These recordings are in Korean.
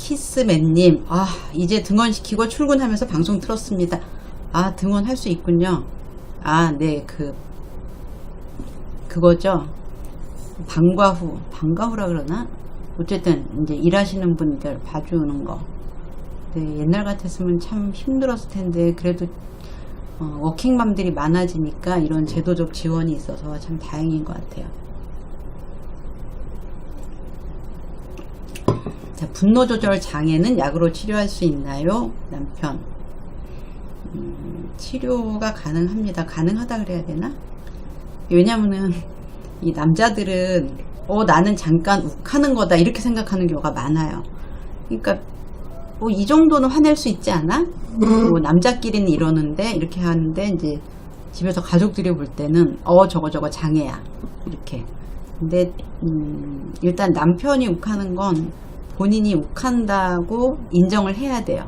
키스맨님, 이제 등원시키고 출근하면서 방송 틀었습니다. 등원할 수 있군요. 네, 그거죠. 방과후라 그러나? 어쨌든, 이제 일하시는 분들 봐주는 거. 네, 옛날 같았으면 참 힘들었을 텐데, 그래도, 워킹맘들이 많아지니까 이런 제도적 지원이 있어서 참 다행인 것 같아요. 자, 분노 조절 장애는 약으로 치료할 수 있나요? 남편. 치료가 가능합니다. 가능하다 그래야 되나? 왜냐면은 이 남자들은 나는 잠깐 욱하는 거다 이렇게 생각하는 경우가 많아요. 그러니까 이 정도는 화낼 수 있지 않아? 남자끼리는 이러는데 이렇게 하는데 이제 집에서 가족들이 볼 때는 저거 장애야 이렇게. 근데 일단 남편이 욱하는 건 본인이 욱한다고 인정을 해야 돼요.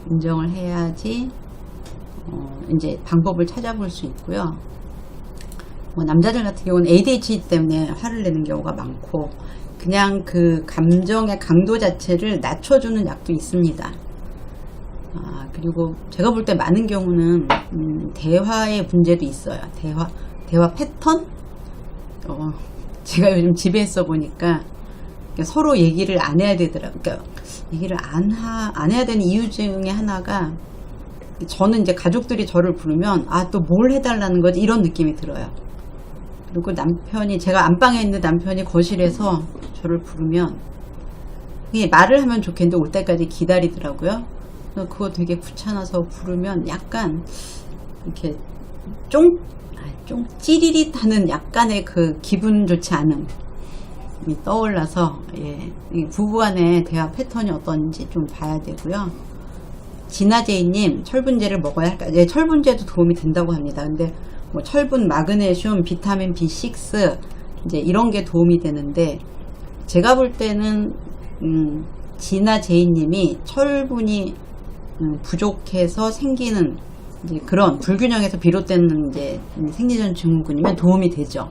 인정을 해야지 이제 방법을 찾아볼 수 있고요. 남자들 같은 경우는 ADHD 때문에 화를 내는 경우가 많고 그냥 그 감정의 강도 자체를 낮춰주는 약도 있습니다. 그리고 제가 볼 때 많은 경우는 대화의 문제도 있어요. 대화 패턴? 제가 요즘 집에 있어 보니까 서로 얘기를 안 해야 되더라고요. 그러니까 얘기를 안 해야 되는 이유 중에 하나가 저는 이제 가족들이 저를 부르면 또 뭘 해달라는 거지 이런 느낌이 들어요. 그리고 남편이 제가 안방에 있는 남편이 거실에서 저를 부르면 그냥 말을 하면 좋겠는데 올 때까지 기다리더라고요. 그거 되게 귀찮아서 부르면 약간 이렇게 좀 찌릿하는 약간의 그 기분 좋지 않음이 떠올라서 이 부부간의 대화 패턴이 어떤지 좀 봐야 되고요. 진아제이님, 철분제를 먹어야 할까요? 네, 철분제도 도움이 된다고 합니다. 근데 철분, 마그네슘, 비타민 B6 이제 이런 게 도움이 되는데 제가 볼 때는 진아제이님이 철분이 부족해서 생기는 이제 그런 불균형에서 비롯되는 이제 생리전 증후군이면 도움이 되죠.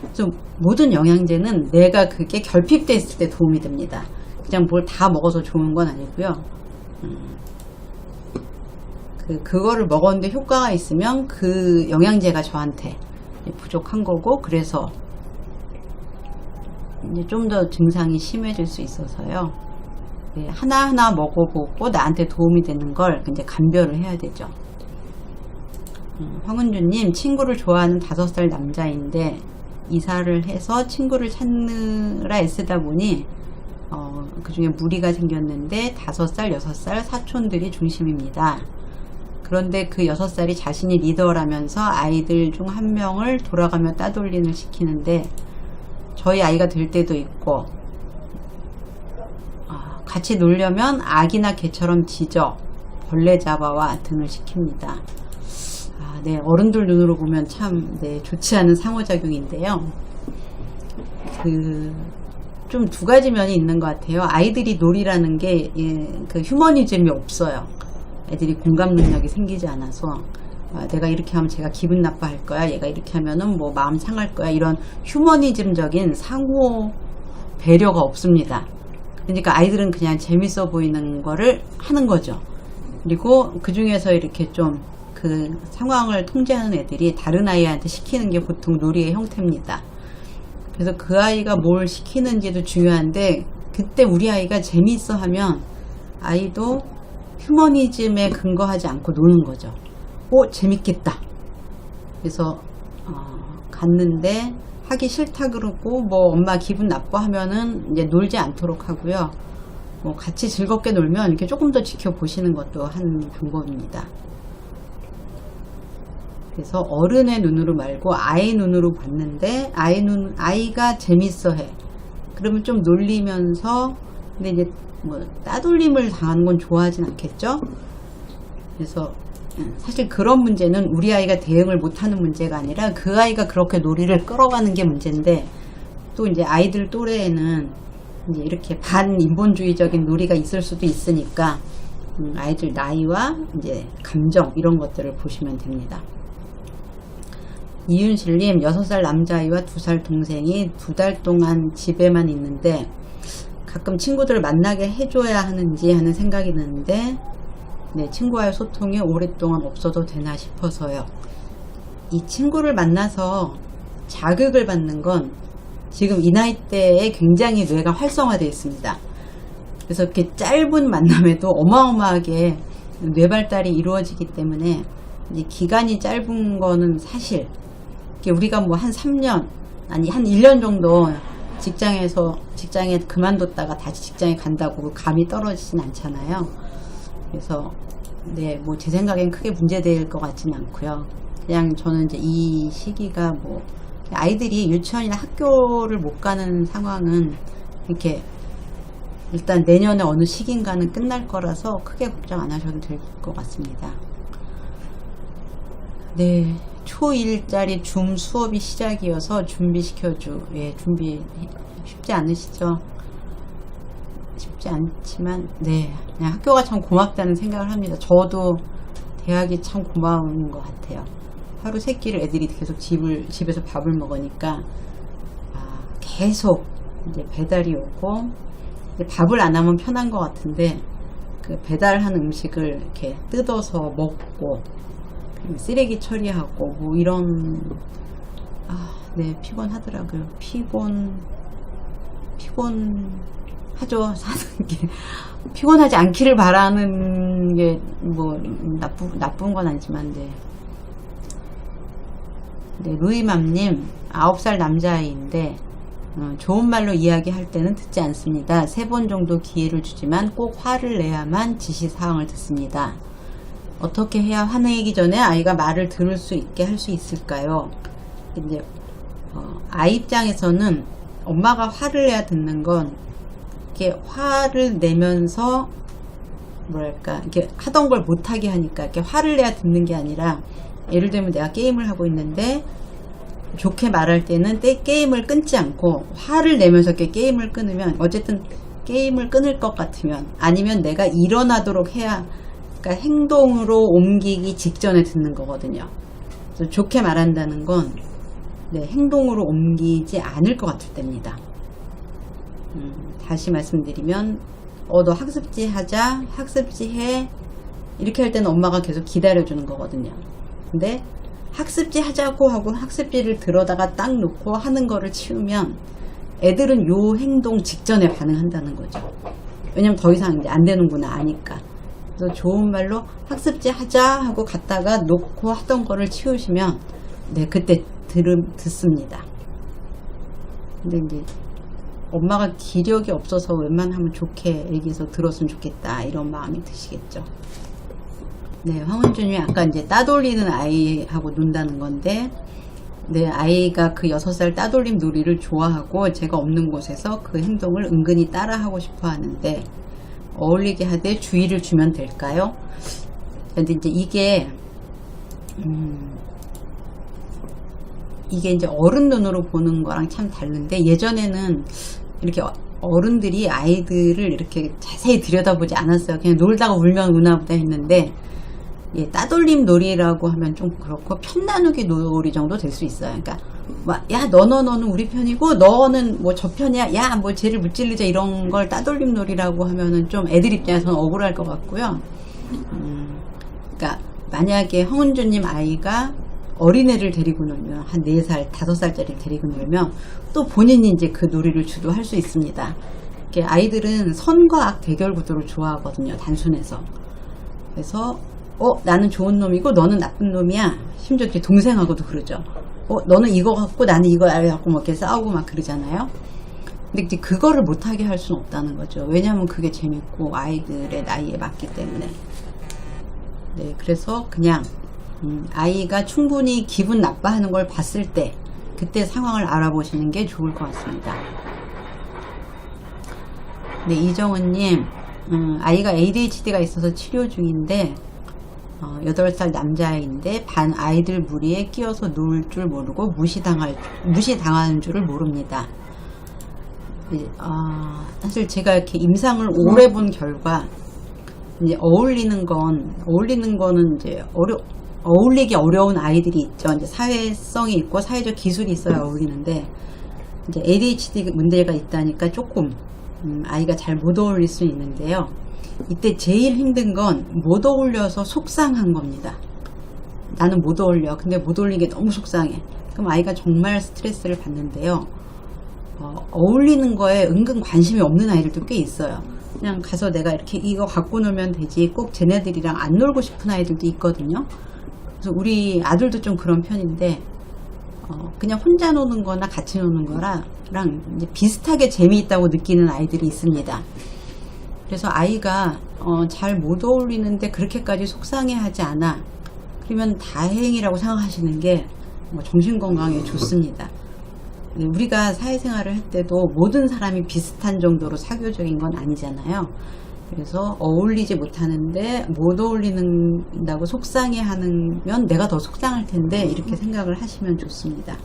그래서 모든 영양제는 내가 그게 결핍돼 있을 때 도움이 됩니다. 그냥 뭘 다 먹어서 좋은 건 아니고요. 그거를 먹었는데 효과가 있으면 그 영양제가 저한테 부족한 거고 그래서 이제 좀 더 증상이 심해질 수 있어서요. 하나하나 먹어보고 나한테 도움이 되는 걸 이제 감별을 해야 되죠. 황은주님, 친구를 좋아하는 5살 남자인데 이사를 해서 친구를 찾느라 애쓰다 보니 그 중에 무리가 생겼는데 5살, 6살 사촌들이 중심입니다. 그런데 그 6살이 자신이 리더라면서 아이들 중 한 명을 돌아가며 따돌림을 시키는데 저희 아이가 될 때도 있고 같이 놀려면 아기나 개처럼 짖어 벌레 잡아와 등을 시킵니다. 네, 어른들 눈으로 보면 참 좋지 않은 상호작용인데요. 좀 두 가지 면이 있는 것 같아요. 아이들이 놀이라는 게 그 휴머니즘이 없어요. 애들이 공감 능력이 생기지 않아서 내가 이렇게 하면 제가 기분 나빠할 거야, 얘가 이렇게 하면은 뭐 마음 상할 거야, 이런 휴머니즘적인 상호 배려가 없습니다. 그러니까 아이들은 그냥 재밌어 보이는 거를 하는 거죠. 그리고 그 중에서 이렇게 좀 그 상황을 통제하는 애들이 다른 아이한테 시키는 게 보통 놀이의 형태입니다. 그래서 그 아이가 뭘 시키는지도 중요한데 그때 우리 아이가 재밌어 하면 아이도 휴머니즘에 근거하지 않고 노는 거죠. 재밌겠다. 그래서 갔는데 하기 싫다 그러고 뭐 엄마 기분 나빠하면은 이제 놀지 않도록 하고요. 같이 즐겁게 놀면 이렇게 조금 더 지켜보시는 것도 한 방법입니다. 그래서 어른의 눈으로 말고 아이 눈으로 봤는데 아이가 재밌어 해. 그러면 좀 놀리면서 근데 이제 뭐 따돌림을 당하는 건 좋아하진 않겠죠. 그래서 사실 그런 문제는 우리 아이가 대응을 못하는 문제가 아니라 그 아이가 그렇게 놀이를 끌어가는 게 문제인데 또 이제 아이들 또래에는 이제 이렇게 반인본주의적인 놀이가 있을 수도 있으니까 아이들 나이와 이제 감정 이런 것들을 보시면 됩니다. 이윤실님, 6살 남자아이와 2살 동생이 2달 동안 집에만 있는데 가끔 친구들 만나게 해줘야 하는지 하는 생각이 드는데, 네, 친구와의 소통이 오랫동안 없어도 되나 싶어서요. 이 친구를 만나서 자극을 받는 건 지금 이 나이대에 굉장히 뇌가 활성화되어 있습니다. 그래서 이렇게 짧은 만남에도 어마어마하게 뇌 발달이 이루어지기 때문에, 이제 기간이 짧은 거는 사실 우리가 뭐 한 3년 아니 한 1년 정도 직장에 그만뒀다가 다시 직장에 간다고 감이 떨어지진 않잖아요. 그래서 네, 뭐 제 생각엔 크게 문제될 것 같지는 않고요. 그냥 저는 이제 이 시기가 뭐 아이들이 유치원이나 학교를 못 가는 상황은 이렇게 일단 내년에 어느 시기인가는 끝날 거라서 크게 걱정 안 하셔도 될 것 같습니다. 네, 초1짜리 줌 수업이 시작이어서 준비시켜주. 예, 준비 쉽지 않으시죠? 쉽지 않지만 네, 그냥 학교가 참 고맙다는 생각을 합니다. 저도 대학이 참 고마운 것 같아요. 하루 세 끼를 애들이 계속 집에서 밥을 먹으니까 계속 이제 배달이 오고, 밥을 안 하면 편한 것 같은데 그 배달한 음식을 이렇게 뜯어서 먹고 쓰레기 처리하고 뭐 이런, 네, 피곤하더라고요. 피곤하죠. 사는 게 피곤하지 않기를 바라는 게 뭐 나쁜 건 아니지만, 네, 루이맘님 9살 남자아이인데 좋은 말로 이야기할 때는 듣지 않습니다. 3번 정도 기회를 주지만 꼭 화를 내야만 지시사항을 듣습니다. 어떻게 해야 화내기 전에 아이가 말을 들을 수 있게 할 수 있을까요? 이제 아이 입장에서는 엄마가 화를 내야 듣는 건, 이렇게 화를 내면서 뭐랄까 이렇게 하던 걸 못하게 하니까 이렇게 화를 내야 듣는 게 아니라, 예를 들면 내가 게임을 하고 있는데 좋게 말할 때는 게임을 끊지 않고 화를 내면서 이렇게 게임을 끊으면, 어쨌든 게임을 끊을 것 같으면, 아니면 내가 일어나도록 해야, 그러니까 행동으로 옮기기 직전에 듣는 거거든요. 그래서 좋게 말한다는 건 네, 행동으로 옮기지 않을 것 같을 때입니다. 다시 말씀드리면 너 학습지 하자, 학습지 해, 이렇게 할 때는 엄마가 계속 기다려주는 거거든요. 근데 학습지 하자고 하고 학습지를 들어다가 딱 놓고 하는 거를 치우면 애들은 요 행동 직전에 반응한다는 거죠. 왜냐면 더 이상 이제 안 되는구나 아니까. 그래서 좋은 말로 학습지 하자 하고 갔다가 놓고 하던 거를 치우시면 네, 그때 듣습니다. 근데 이제 엄마가 기력이 없어서 웬만하면 좋게 얘기해서 들었으면 좋겠다 이런 마음이 드시겠죠. 네, 황은주님이 아까 이제 따돌리는 아이하고 논다는 건데, 네, 아이가 그 6살 따돌림 놀이를 좋아하고 제가 없는 곳에서 그 행동을 은근히 따라하고 싶어 하는데 어울리게 하되 주의를 주면 될까요? 근데 이제 이게 이제 어른 눈으로 보는 거랑 참 다른데, 예전에는 이렇게 어른들이 아이들을 이렇게 자세히 들여다보지 않았어요. 그냥 놀다가 울면 우나보다 했는데, 예, 따돌림 놀이라고 하면 좀 그렇고 편나누기 놀이 정도 될 수 있어요. 그러니까 야, 너는 우리 편이고 너는 뭐 저 편이야, 야, 뭐 쟤를 무찔르자, 이런 걸 따돌림 놀이라고 하면은 좀 애들 입장에서는 억울할 것 같고요. 그러니까 만약에 황은주님 아이가 어린애를 데리고 놀면, 한 4살, 5살짜리를 데리고 놀면 또 본인이 이제 그 놀이를 주도할 수 있습니다. 이렇게 아이들은 선과 악 대결 구도를 좋아하거든요, 단순해서. 그래서 나는 좋은 놈이고 너는 나쁜 놈이야. 심지어 동생하고도 그러죠. 너는 이거 갖고 나는 이거 갖고 막 이렇게 싸우고 막 그러잖아요. 근데 이제 그거를 못하게 할 수는 없다는 거죠. 왜냐하면 그게 재밌고 아이들의 나이에 맞기 때문에. 네, 그래서 그냥 아이가 충분히 기분 나빠하는 걸 봤을 때 그때 상황을 알아보시는 게 좋을 것 같습니다. 네, 이정은님, 아이가 ADHD가 있어서 치료 중인데 8살 남자아이인데 반 아이들 무리에 끼어서 놀 줄 모르고 무시당하는 줄을 모릅니다. 사실 제가 이렇게 임상을 오래 본 결과, 이제 어울리는 거는 이제 어울리기 어려운 아이들이 있죠. 이제 사회성이 있고 사회적 기술이 있어야 어울리는데, 이제 ADHD 문제가 있다니까 조금 아이가 잘 못 어울릴 수 있는데요. 이때 제일 힘든 건 못 어울려서 속상한 겁니다. 나는 못 어울려. 근데 못 어울리는 게 너무 속상해. 그럼 아이가 정말 스트레스를 받는데요. 어울리는 거에 은근 관심이 없는 아이들도 꽤 있어요. 그냥 가서 내가 이렇게 이거 갖고 놀면 되지, 꼭 쟤네들이랑 안 놀고 싶은 아이들도 있거든요. 그래서 우리 아들도 좀 그런 편인데 그냥 혼자 노는 거나 같이 노는 거랑 이제 비슷하게 재미있다고 느끼는 아이들이 있습니다. 그래서 아이가 잘 못 어울리는데 그렇게까지 속상해하지 않아, 그러면 다행이라고 생각하시는 게 정신건강에 좋습니다. 우리가 사회생활을 할 때도 모든 사람이 비슷한 정도로 사교적인 건 아니잖아요. 그래서 어울리지 못하는데 못 어울린다고 속상해하면 내가 더 속상할 텐데, 이렇게 생각을 하시면 좋습니다.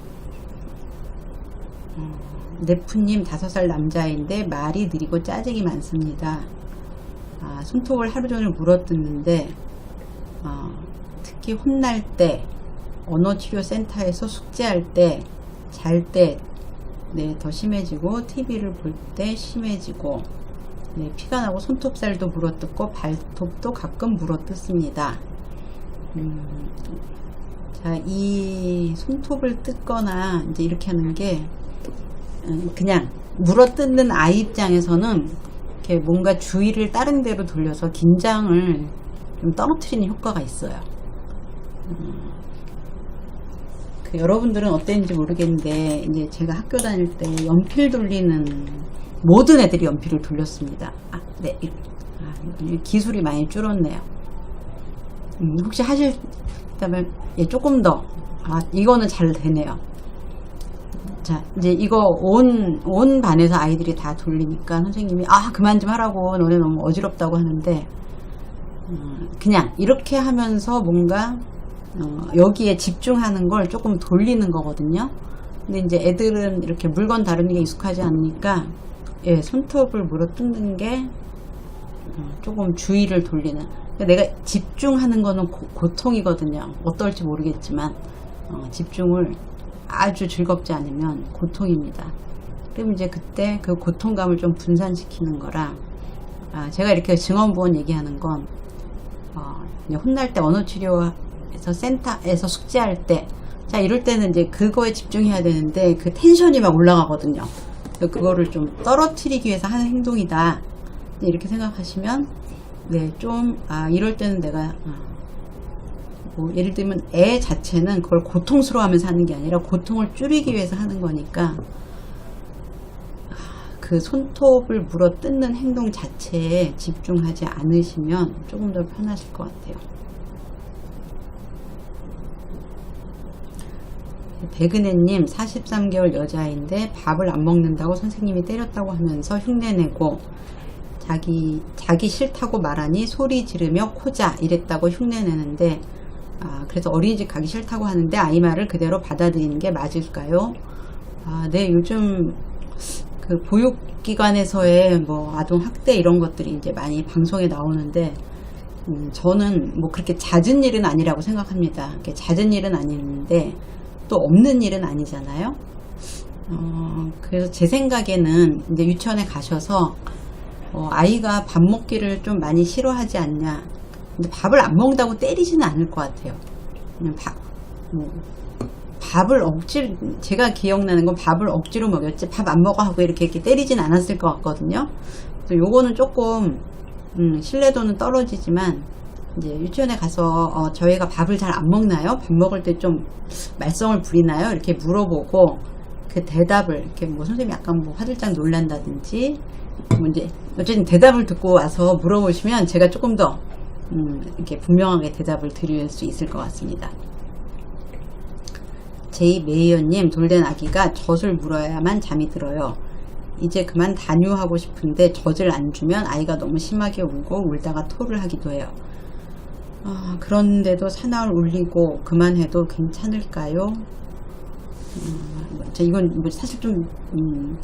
네프님 5살 남자인데 말이 느리고 짜증이 많습니다. 손톱을 하루 종일 물어뜯는데 특히 혼날 때, 언어치료센터에서 숙제할 때, 잘 때 더 심해지고, TV를 볼 때 심해지고, 피가 나고 손톱살도 물어뜯고 발톱도 가끔 물어뜯습니다. 자, 이 손톱을 뜯거나 이제 이렇게 하는 게 그냥 물어뜯는 아이 입장에서는 이렇게 뭔가 주의를 다른 데로 돌려서 긴장을 좀 떨어뜨리는 효과가 있어요. 여러분들은 어땠는지 모르겠는데, 이제 제가 학교 다닐 때 연필 돌리는, 모든 애들이 연필을 돌렸습니다. 네. 기술이 많이 줄었네요. 혹시 하실다면, 조금 더, 이거는 잘 되네요. 자, 이제 이거 온 반에서 아이들이 다 돌리니까 선생님이, 그만 좀 하라고, 너네 너무 어지럽다고 하는데, 그냥 이렇게 하면서 뭔가 여기에 집중하는 걸 조금 돌리는 거거든요. 근데 이제 애들은 이렇게 물건 다루는 게 익숙하지 않으니까 손톱을 물어뜯는 게 조금 주의를 돌리는, 그러니까 내가 집중하는 거는 고통이거든요. 어떨지 모르겠지만 집중을 아주 즐겁지 않으면 고통입니다. 그럼 이제 그때 그 고통감을 좀 분산시키는 거라, 제가 이렇게 증언보험 얘기하는 건 혼날 때, 언어치료에서 센터에서 숙제할 때, 자, 이럴 때는 이제 그거에 집중해야 되는데 그 텐션이 막 올라가거든요. 그거를 좀 떨어뜨리기 위해서 하는 행동이다, 이렇게 생각하시면 좀 이럴 때는 내가 예를 들면 애 자체는 그걸 고통스러워하면서 하는 게 아니라 고통을 줄이기 위해서 하는 거니까 그 손톱을 물어뜯는 행동 자체에 집중하지 않으시면 조금 더 편하실 것 같아요. 백은혜님 43개월 여자인데 밥을 안 먹는다고 선생님이 때렸다고 하면서 흉내내고, 자기 싫다고 말하니 소리 지르며 코자 이랬다고 흉내내는데, 그래서 어린이집 가기 싫다고 하는데 아이 말을 그대로 받아들이는 게 맞을까요? 네, 요즘 그 보육기관에서의 아동학대 이런 것들이 이제 많이 방송에 나오는데, 저는 그렇게 잦은 일은 아니라고 생각합니다. 잦은 일은 아닌데 또 없는 일은 아니잖아요. 그래서 제 생각에는 이제 유치원에 가셔서 아이가 밥 먹기를 좀 많이 싫어하지 않냐. 근데 밥을 안 먹는다고 때리지는 않을 것 같아요. 그냥 밥을 억지로, 제가 기억나는 건 밥을 억지로 먹였지 밥 안 먹어 하고 이렇게 때리진 않았을 것 같거든요. 그래서 요거는 조금 신뢰도는 떨어지지만, 이제 유치원에 가서 저희가 밥을 잘 안 먹나요? 밥 먹을 때 좀 말썽을 부리나요? 이렇게 물어보고 그 대답을 이렇게 선생님이 약간 화들짝 놀란다든지 이제 어쨌든 대답을 듣고 와서 물어보시면 제가 조금 더 이렇게 분명하게 대답을 드릴 수 있을 것 같습니다. 제이메이어님, 돌된 아기가 젖을 물어야만 잠이 들어요. 이제 그만 단유하고 싶은데 젖을 안 주면 아이가 너무 심하게 울고 울다가 토를 하기도 해요. 그런데도 사나울 울리고 그만해도 괜찮을까요? 이건 사실 좀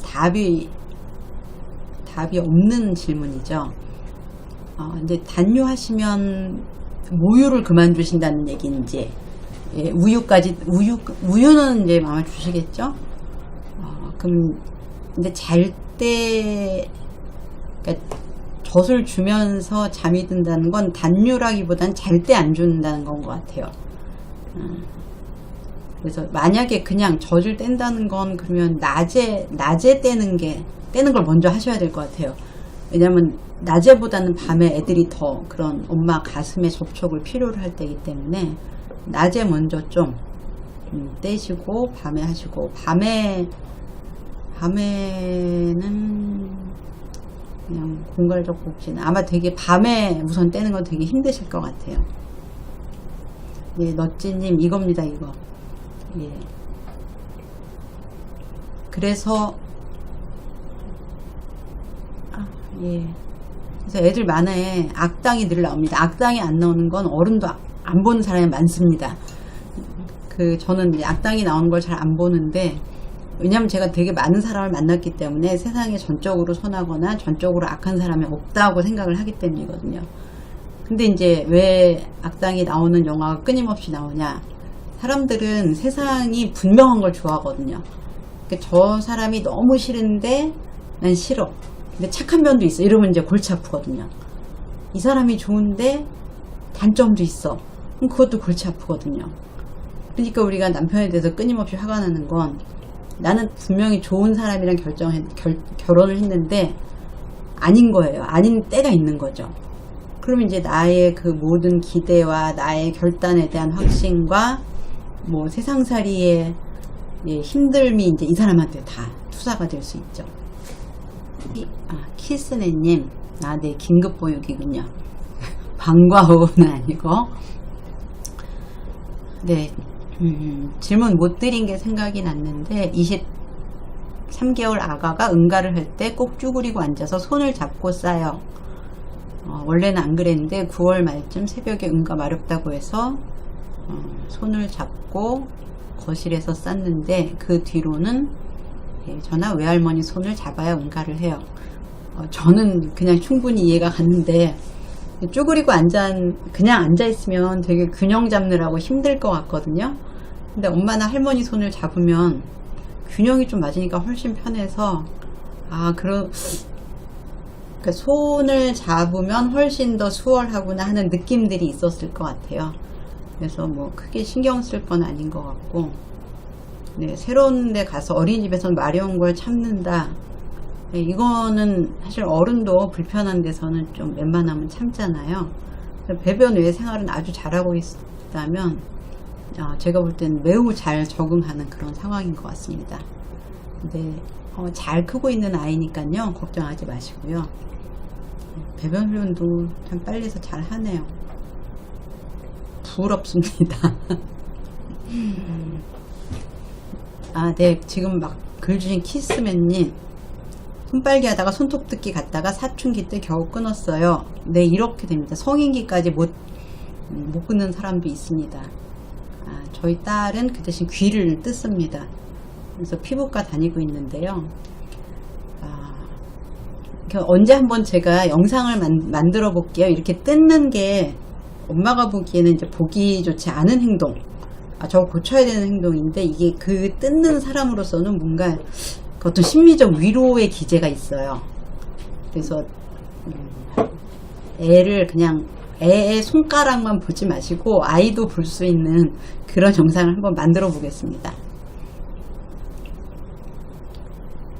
답이 없는 질문이죠. 근데 단유하시면 모유를 그만 주신다는 얘기인지, 우유는 이제 마음에 주시겠죠? 그럼 근데 잘 때 그러니까 젖을 주면서 잠이 든다는 건 단유라기보단 잘 때 안 준다는 건 것 같아요. 그래서 만약에 그냥 젖을 뗀다는 건 그러면 낮에 떼는 걸 먼저 하셔야 될 것 같아요. 왜냐면 낮에보다는 밤에 애들이 더 그런 엄마 가슴에 접촉을 필요로 할 때이기 때문에 낮에 먼저 좀 떼시고 밤에 하시고, 밤에는 그냥 공갈적 복지는 아마 되게 밤에 우선 떼는 건 되게 힘드실 것 같아요. 예, 너찌님 이겁니다, 이거. 예. 그래서 예. 그래서 애들 만화에 악당이 늘 나옵니다. 악당이 안 나오는 건 어른도 안 보는 사람이 많습니다. 저는 이제 악당이 나오는 걸 잘 안 보는데, 왜냐면 제가 되게 많은 사람을 만났기 때문에 세상에 전적으로 선하거나 전적으로 악한 사람이 없다고 생각을 하기 때문이거든요. 근데 이제 왜 악당이 나오는 영화가 끊임없이 나오냐? 사람들은 세상이 분명한 걸 좋아하거든요. 그러니까 저 사람이 너무 싫은데 난 싫어. 근데 착한 면도 있어. 이러면 이제 골치 아프거든요. 이 사람이 좋은데 단점도 있어. 그럼 그것도 골치 아프거든요. 그러니까 우리가 남편에 대해서 끊임없이 화가 나는 건, 나는 분명히 좋은 사람이랑 결혼을 했는데 아닌 거예요. 아닌 때가 있는 거죠. 그러면 이제 나의 그 모든 기대와 나의 결단에 대한 확신과 뭐 세상살이의 힘듦이 이제 이 사람한테 다 투사가 될 수 있죠. 키스네님, 네, 긴급보육이군요. 방과후는 아니고. 네, 질문 못 드린 게 생각이 났는데, 23개월 아가가 응가를 할 때 꼭 쭈그리고 앉아서 손을 잡고 싸요. 원래는 안 그랬는데 9월 말쯤 새벽에 응가 마렵다고 해서 손을 잡고 거실에서 쌌는데, 그 뒤로는 저나 외할머니 손을 잡아야 응가를 해요. 저는 그냥 충분히 이해가 갔는데, 쭈그리고 그냥 앉아있으면 되게 균형 잡느라고 힘들 것 같거든요. 근데 엄마나 할머니 손을 잡으면 균형이 좀 맞으니까 훨씬 편해서, 그러니까 손을 잡으면 훨씬 더 수월하구나 하는 느낌들이 있었을 것 같아요. 그래서 뭐 크게 신경 쓸 건 아닌 것 같고, 네, 새로운 데 가서 어린이집에서 마려운 걸 참는다. 네, 이거는 사실 어른도 불편한 데서는 좀 웬만하면 참잖아요. 배변 외 생활은 아주 잘하고 있다면 제가 볼 때는 매우 잘 적응하는 그런 상황인 것 같습니다. 근데 잘 크고 있는 아이니까요, 걱정하지 마시고요. 배변 훈련도 참 빨리 해서 잘 하네요. 부럽습니다. 네, 지금 막 글 주신 키스맨님, 손빨기 하다가 손톱 뜯기 갔다가 사춘기 때 겨우 끊었어요. 네, 이렇게 됩니다. 성인기까지 못 끊는 사람도 있습니다. 저희 딸은 그 대신 귀를 뜯습니다. 그래서 피부과 다니고 있는데요. 언제 한번 제가 영상을 만들어 볼게요. 이렇게 뜯는 게 엄마가 보기에는 이제 보기 좋지 않은 행동, 저거 고쳐야 되는 행동인데, 이게 그 뜯는 사람으로서는 뭔가 어떤 심리적 위로의 기제가 있어요. 그래서 애를 그냥 애의 손가락만 보지 마시고 아이도 볼 수 있는 그런 영상을 한번 만들어 보겠습니다.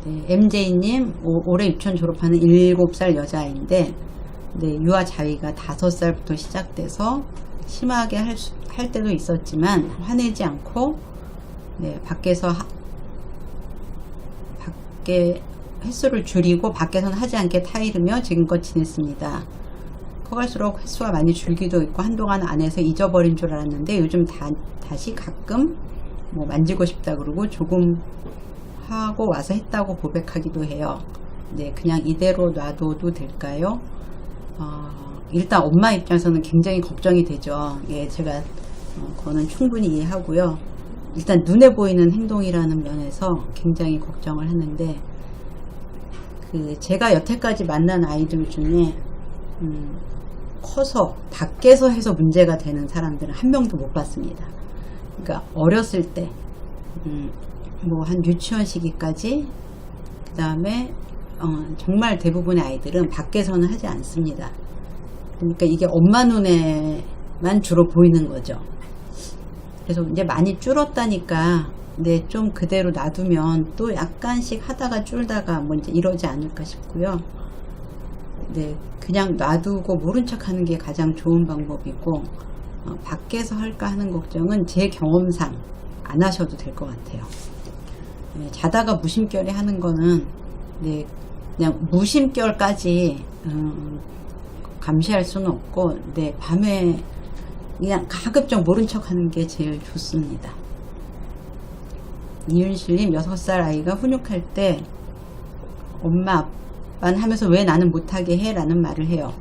네, MJ님, 올해 유치원 졸업하는 7살 여자아이인데, 네, 유아 자위가 5살부터 시작돼서 심하게 할 때도 있었지만 화내지 않고, 네, 밖에 횟수를 줄이고 밖에서는 하지 않게 타이르며 지금껏 지냈습니다. 커갈수록 횟수가 많이 줄기도 있고, 한동안 안 해서 잊어버린 줄 알았는데 요즘 다시 가끔 뭐 만지고 싶다 그러고 조금 하고 와서 했다고 고백하기도 해요. 네, 그냥 이대로 놔둬도 될까요? 일단 엄마 입장에서는 굉장히 걱정이 되죠. 예, 제가 그거는 충분히 이해하고요. 일단 눈에 보이는 행동이라는 면에서 굉장히 걱정을 하는데, 제가 여태까지 만난 아이들 중에 커서 밖에서 해서 문제가 되는 사람들은 한 명도 못 봤습니다. 그러니까 어렸을 때 뭐 한 유치원 시기까지, 그 다음에 정말 대부분의 아이들은 밖에서는 하지 않습니다. 그러니까 이게 엄마 눈에만 주로 보이는 거죠. 그래서 이제 많이 줄었다니까 네, 좀 그대로 놔두면 또 약간씩 하다가 줄다가 뭐 이제 이러지 않을까 싶고요. 네, 그냥 놔두고 모른 척 하는 게 가장 좋은 방법이고, 밖에서 할까 하는 걱정은 제 경험상 안 하셔도 될 것 같아요. 네, 자다가 무심결에 하는 거는 네, 그냥 무심결까지 감시할 수는 없고, 네, 밤에 그냥 가급적 모른 척 하는 게 제일 좋습니다. 이윤실님, 6살 아이가 훈육할 때 엄마 아빠는 하면서 왜 나는 못하게 해? 라는 말을 해요.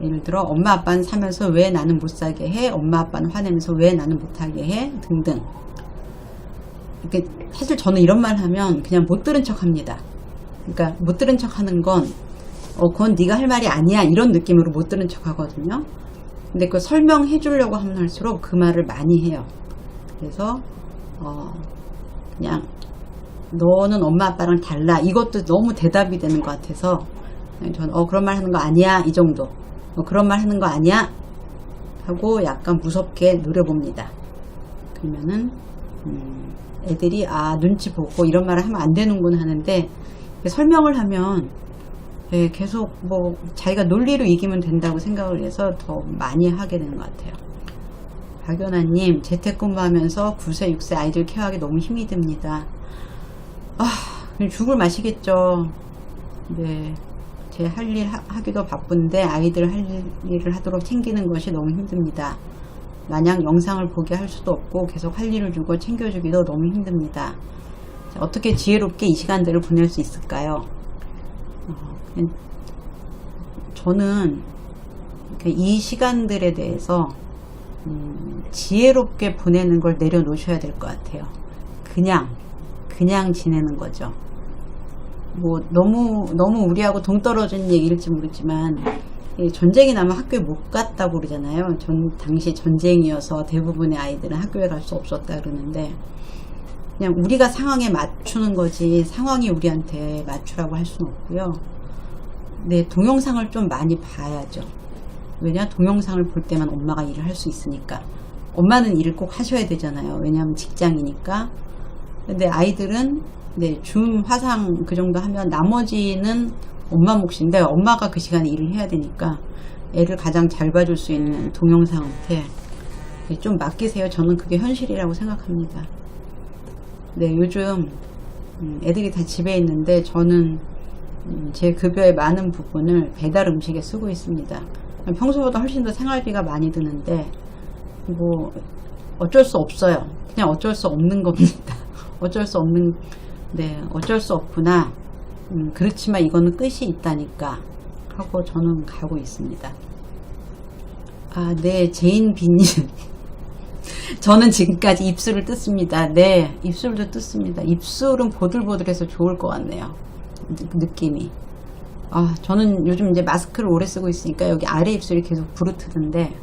예를 들어 엄마 아빠는 사면서 왜 나는 못사게 해? 엄마 아빠는 화내면서 왜 나는 못하게 해? 등등. 이렇게 사실 저는 이런 말 하면 그냥 못 들은 척 합니다. 그러니까 못 들은 척 하는 건 그건 네가 할 말이 아니야, 이런 느낌으로 못 들은 척 하거든요. 근데 그 설명해 주려고 하면 할수록 그 말을 많이 해요. 그래서 그냥 너는 엄마 아빠랑 달라, 이것도 너무 대답이 되는 것 같아서 저는 그런 말 하는 거 아니야, 이 정도. 그런 말 하는 거 아니야 하고 약간 무섭게 노려봅니다. 그러면은 애들이 눈치 보고 이런 말을 하면 안 되는구나 하는데, 설명을 하면 계속 뭐 자기가 논리로 이기면 된다고 생각을 해서 더 많이 하게 되는 것 같아요. 박연아님, 재택근무하면서 9세 6세 아이들 케어하기 너무 힘이 듭니다. 죽을 맛이겠죠. 네, 제 할 일 하기도 바쁜데 아이들 할 일을 하도록 챙기는 것이 너무 힘듭니다. 마냥 영상을 보게 할 수도 없고 계속 할 일을 주고 챙겨주기도 너무 힘듭니다. 자, 어떻게 지혜롭게 이 시간들을 보낼 수 있을까요? 저는 이 시간들에 대해서 지혜롭게 보내는 걸 내려놓으셔야 될 것 같아요. 그냥 지내는 거죠. 뭐 너무 우리하고 동떨어진 얘기일지 모르지만, 전쟁이 나면 학교에 못 갔다고 그러잖아요. 당시 전쟁이어서 대부분의 아이들은 학교에 갈 수 없었다 그러는데, 그냥 우리가 상황에 맞추는 거지 상황이 우리한테 맞추라고 할 수는 없고요. 네, 동영상을 좀 많이 봐야죠. 왜냐, 동영상을 볼 때만 엄마가 일을 할 수 있으니까. 엄마는 일을 꼭 하셔야 되잖아요. 왜냐하면 직장이니까. 근데 아이들은 네, 줌, 화상 그 정도 하면 나머지는 엄마 몫인데, 엄마가 그 시간에 일을 해야 되니까 애를 가장 잘 봐줄 수 있는 동영상한테 좀 맡기세요. 저는 그게 현실이라고 생각합니다. 네, 요즘 애들이 다 집에 있는데 저는 제 급여의 많은 부분을 배달 음식에 쓰고 있습니다. 평소보다 훨씬 더 생활비가 많이 드는데 뭐 어쩔 수 없어요. 그냥 어쩔 수 없는 겁니다. 어쩔 수 없구나. 그렇지만 이거는 끝이 있다니까 하고 저는 가고 있습니다. 네, 제인비님. 저는 지금까지 입술을 뜯습니다. 네, 입술도 뜯습니다. 입술은 보들보들해서 좋을 것 같네요. 느낌이. 저는 요즘 이제 마스크를 오래 쓰고 있으니까 여기 아래 입술이 계속 부르트던데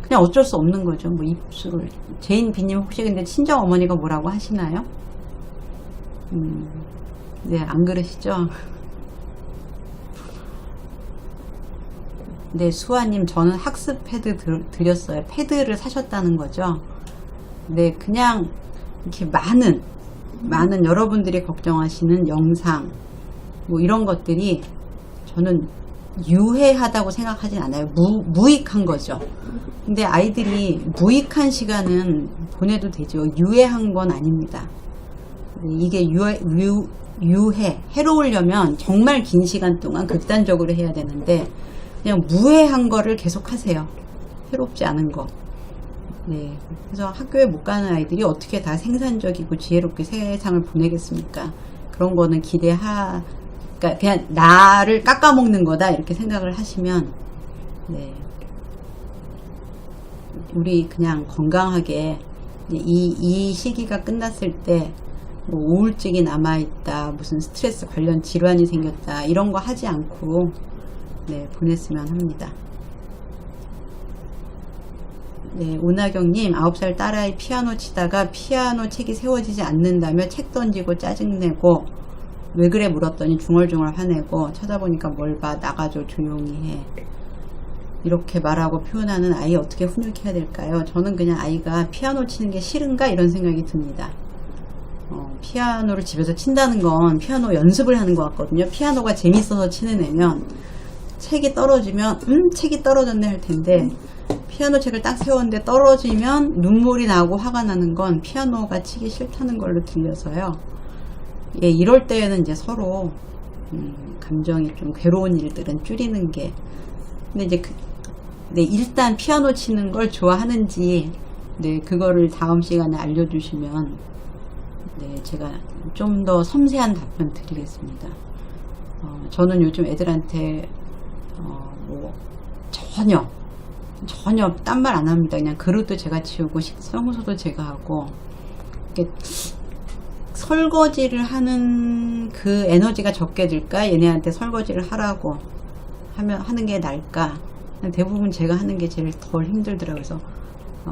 그냥 어쩔 수 없는 거죠. 뭐 입술을. 제인비님, 혹시 근데 친정 어머니가 뭐라고 하시나요? 네, 안 그러시죠? 네, 수아님, 저는 학습 패드 드렸어요. 패드를 사셨다는 거죠? 네, 그냥 이렇게 많은 여러분들이 걱정하시는 영상 뭐 이런 것들이 저는 유해하다고 생각하진 않아요. 무익한 거죠. 근데 아이들이 무익한 시간은 보내도 되죠. 유해한 건 아닙니다. 이게 해로우려면 정말 긴 시간 동안 극단적으로 해야 되는데 그냥 무해한 거를 계속 하세요. 해롭지 않은 거. 네. 그래서 학교에 못 가는 아이들이 어떻게 다 생산적이고 지혜롭게 세상을 보내겠습니까? 그런 거는 그러니까 그냥 나를 깎아먹는 거다 이렇게 생각을 하시면, 네. 우리 그냥 건강하게 이 시기가 끝났을 때 뭐 우울증이 남아있다, 무슨 스트레스 관련 질환이 생겼다 이런 거 하지 않고 네, 보냈으면 합니다. 네, 오나경님, 9살 딸아이 피아노 치다가 피아노 책이 세워지지 않는다며 책 던지고 짜증내고 왜 그래 물었더니 중얼중얼 화내고, 쳐다보니까 뭘 봐, 나가줘, 조용히 해, 이렇게 말하고 표현하는 아이 어떻게 훈육해야 될까요? 저는 그냥 아이가 피아노 치는 게 싫은가 이런 생각이 듭니다. 피아노를 집에서 친다는 건 피아노 연습을 하는 것 같거든요. 피아노가 재밌어서 치는 애면 책이 떨어지면 책이 떨어졌네 할 텐데, 피아노 책을 딱 세웠는데 떨어지면 눈물이 나고 화가 나는 건 피아노가 치기 싫다는 걸로 들려서요. 예, 이럴 때에는 이제 서로 감정이 좀 괴로운 일들은 줄이는 게. 근데 이제 네, 일단 피아노 치는 걸 좋아하는지, 네, 그거를 다음 시간에 알려주시면, 네, 제가 좀 더 섬세한 답변 드리겠습니다. 저는 요즘 애들한테 뭐 전혀 딴 말 안 합니다. 그냥 그릇도 제가 치우고 청소도 제가 하고, 이렇게 설거지를 하는 그 에너지가 적게 들까, 얘네한테 설거지를 하라고 하는 게 나을까. 대부분 제가 하는 게 제일 덜 힘들더라고요. 그래서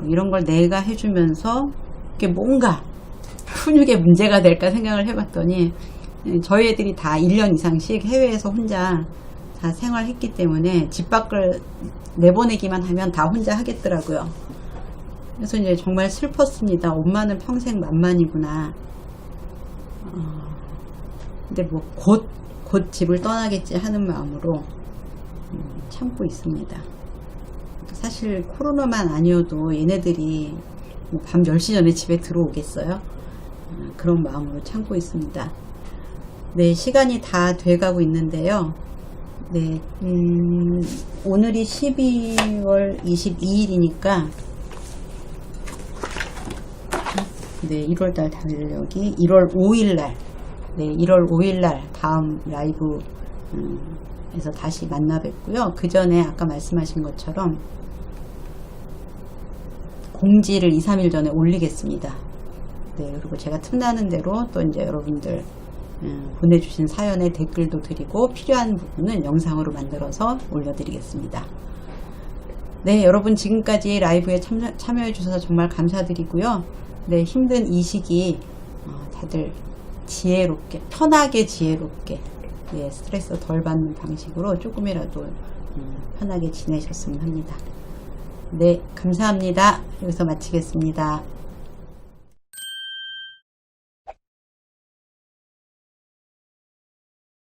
이런 걸 내가 해주면서 이게 뭔가 훈육에 문제가 될까 생각을 해봤더니, 저희 애들이 다 1년 이상씩 해외에서 혼자 다 생활했기 때문에 집 밖을 내보내기만 하면 다 혼자 하겠더라고요. 그래서 이제 정말 슬펐습니다. 엄마는 평생 만만이구나. 근데 뭐 곧 집을 떠나겠지 하는 마음으로 참고 있습니다. 사실 코로나만 아니어도 얘네들이 뭐 밤 10시 전에 집에 들어오겠어요? 그런 마음으로 참고 있습니다. 네, 시간이 다 돼가고 있는데요. 네, 오늘이 12월 22일이니까, 네, 1월달 달력이 1월 5일날, 네, 1월 5일날 다음 라이브 에서 다시 만나 뵙고요. 그 전에 아까 말씀하신 것처럼 공지를 2, 3일 전에 올리겠습니다. 네, 그리고 제가 틈나는 대로 또 이제 여러분들 보내주신 사연에 댓글도 드리고, 필요한 부분은 영상으로 만들어서 올려드리겠습니다. 네, 여러분 지금까지 라이브에 참여해 주셔서 정말 감사드리고요. 네, 힘든 이 시기 다들 지혜롭게, 편하게 지혜롭게, 예, 스트레스 덜 받는 방식으로 조금이라도 편하게 지내셨으면 합니다. 네, 감사합니다. 여기서 마치겠습니다.